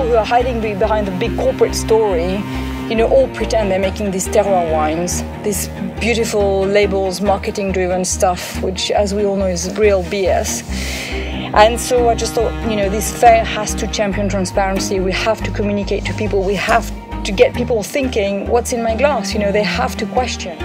who are hiding behind the big corporate story, you know, all pretend they're making these terroir wines, these beautiful labels, marketing-driven stuff, which, as we all know, is real BS. And so I just thought, you know, this fair has to champion transparency. We have to communicate to people. We have to get people thinking, what's in my glass? You know, they have to question.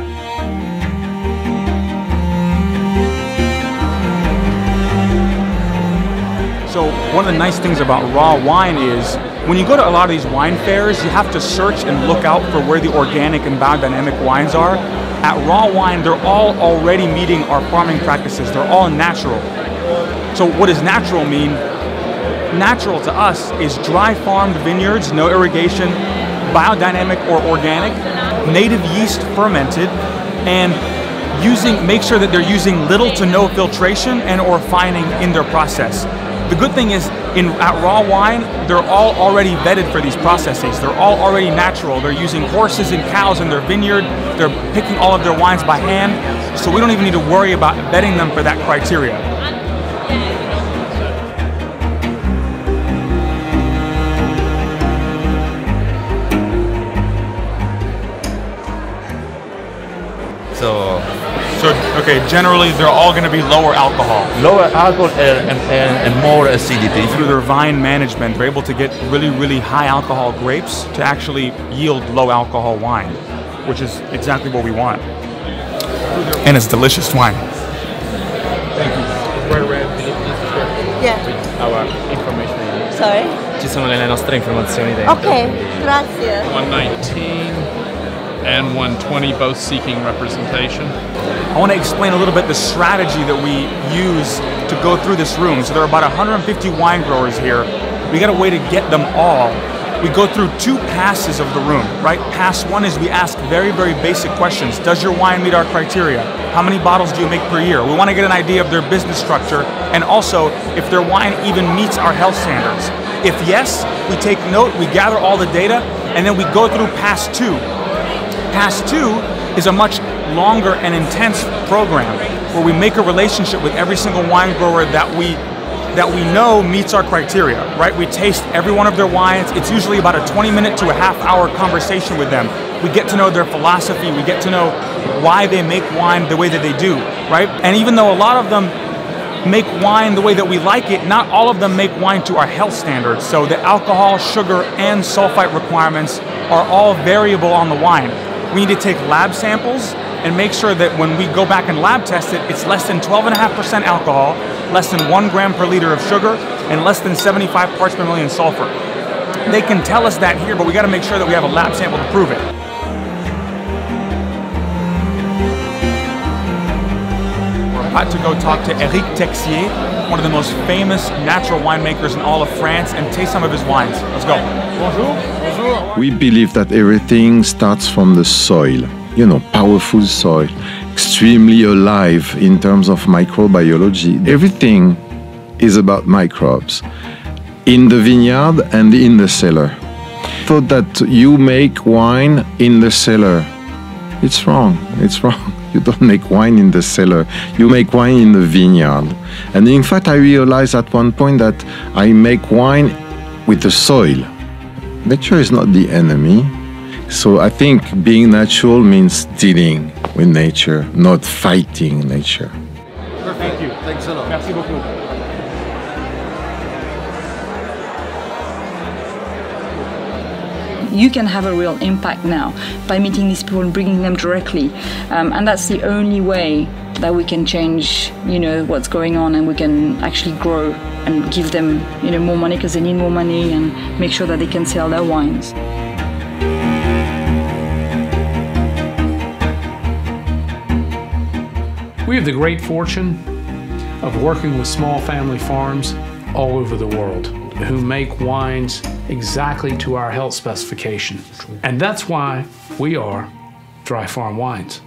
So one of the nice things about raw wine is when you go to a lot of these wine fairs, you have to search and look out for where the organic and biodynamic wines are. At Raw Wine, they're all already meeting our farming practices. They're all natural. So what does natural mean? Natural to us is dry farmed vineyards, no irrigation, biodynamic or organic, native yeast fermented, and make sure that they're using little to no filtration and or fining in their process. The good thing is, at Raw Wine, they're all already vetted for these processes. They're all already natural. They're using horses and cows in their vineyard. They're picking all of their wines by hand. So we don't even need to worry about vetting them for that criteria. Okay, generally they're all going to be lower alcohol. Lower alcohol and more acidity. Through their vine management, they're able to get really, really high alcohol grapes to actually yield low alcohol wine, which is exactly what we want. And it's delicious wine. Thank you. Yeah. Our information. Sorry? Ci sono le nostre informazioni dentro. Ok, grazie. 119 and 120, both seeking representation. I want to explain a little bit the strategy that we use to go through this room. So there are about 150 wine growers here. We got a way to get them all. We go through two passes of the room, right? Pass one is we ask very, very basic questions. Does your wine meet our criteria? How many bottles do you make per year? We want to get an idea of their business structure and also if their wine even meets our health standards. If yes, we take note, we gather all the data, and then we go through pass two. Pass two is a much longer and intense program where we make a relationship with every single wine grower that we know meets our criteria, right? We taste every one of their wines. It's usually about a 20-minute to a half-hour conversation with them. We get to know their philosophy. We get to know why they make wine the way that they do, right? And even though a lot of them make wine the way that we like it, not all of them make wine to our health standards. So the alcohol, sugar, and sulfite requirements are all variable on the wine. We need to take lab samples and make sure that when we go back and lab test it, it's less than 12.5% alcohol, less than 1 gram per liter of sugar, and less than 75 parts per million sulfur. They can tell us that here, but we got to make sure that we have a lab sample to prove it. We're about to go talk to Eric Texier, one of the most famous natural winemakers in all of France, and taste some of his wines. Let's go. Bonjour. Bonjour. We believe that everything starts from the soil. You know, powerful soil, extremely alive in terms of microbiology. Everything is about microbes in the vineyard and in the cellar. Thought that you make wine in the cellar. It's wrong. It's wrong. You don't make wine in the cellar. You make wine in the vineyard. And in fact, I realized at one point that I make wine with the soil. Nature is not the enemy. So I think being natural means dealing with nature, not fighting nature. Thank you. Thanks a lot. Merci beaucoup. You can have a real impact now by meeting these people and bringing them directly. And that's the only way that we can change, you know, what's going on, and we can actually grow and give them, you know, more money because they need more money, and make sure that they can sell their wines. We have the great fortune of working with small family farms all over the world who make wines exactly to our health specification. And that's why we are Dry Farm Wines.